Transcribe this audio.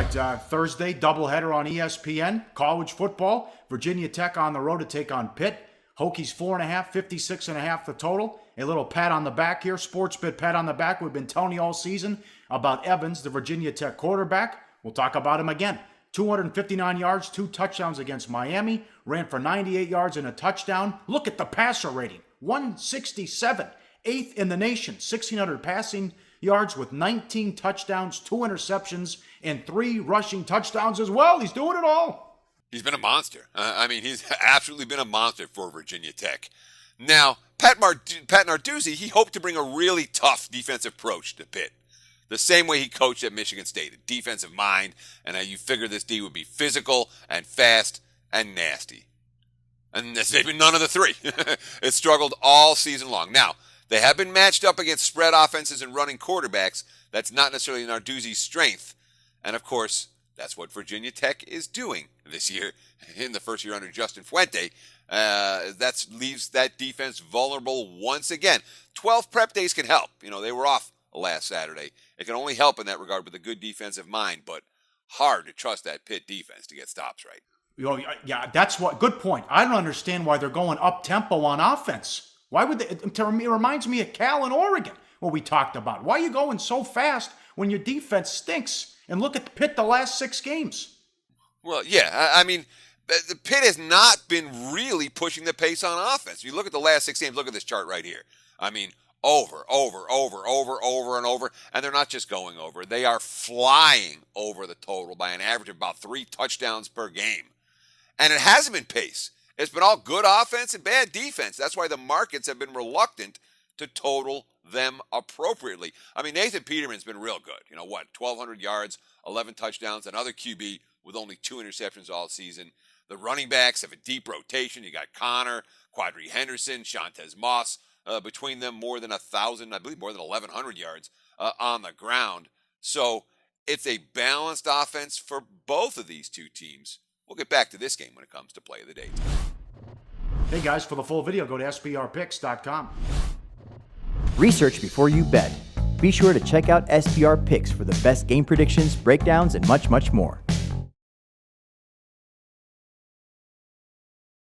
right, Thursday, doubleheader on ESPN. College football. Virginia Tech on the road to take on Pitt. Hokies 4.5, 56.5 the total. A little pat on the back here. Sports bit pat on the back. We've been telling you all season about Evans, the Virginia Tech quarterback. We'll talk about him again. 259 yards, 2 touchdowns against Miami. Ran for 98 yards and a touchdown. Look at the passer rating. 167. 8th in the nation. 1,600 passing yards with 19 touchdowns, 2 interceptions, and 3 rushing touchdowns as well. He's doing it all. He's been a monster. He's absolutely been a monster for Virginia Tech. Now, Pat Narduzzi, he hoped to bring a really tough defensive approach to Pitt. The same way he coached at Michigan State, a defensive mind, and you figure this D would be physical and fast and nasty. And they've been none of the three. It struggled all season long. Now, they have been matched up against spread offenses and running quarterbacks. That's not necessarily Narduzzi's strength. And, of course, that's what Virginia Tech is doing this year in the first year under Justin Fuente. That leaves that defense vulnerable once again. 12 prep days can help. They were off last Saturday. It can only help in that regard with a good defensive mind, but hard to trust that Pitt defense to get stops right. Yeah, that's what. Good point. I don't understand why they're going up tempo on offense. Why would they? It reminds me of Cal and Oregon, what we talked about. Why are you going so fast when your defense stinks? And look at Pitt the last 6 games. Well, yeah, the Pitt has not been really pushing the pace on offense. You look at the last 6 games. Look at this chart right here. Over, and over. And they're not just going over. They are flying over the total by an average of about 3 touchdowns per game. And it hasn't been pace. It's been all good offense and bad defense. That's why the markets have been reluctant to total them appropriately. Nathan Peterman's been real good. 1,200 yards, 11 touchdowns, another QB with only 2 interceptions all season. The running backs have a deep rotation. You got Connor, Quadri Henderson, Shantez Moss. Between them, more than 1,000, I believe more than 1,100 yards on the ground. So it's a balanced offense for both of these two teams. We'll get back to this game when it comes to play of the day. Hey guys, for the full video, go to SBRpicks.com. Research before you bet. Be sure to check out SBR Picks for the best game predictions, breakdowns, and much, much more.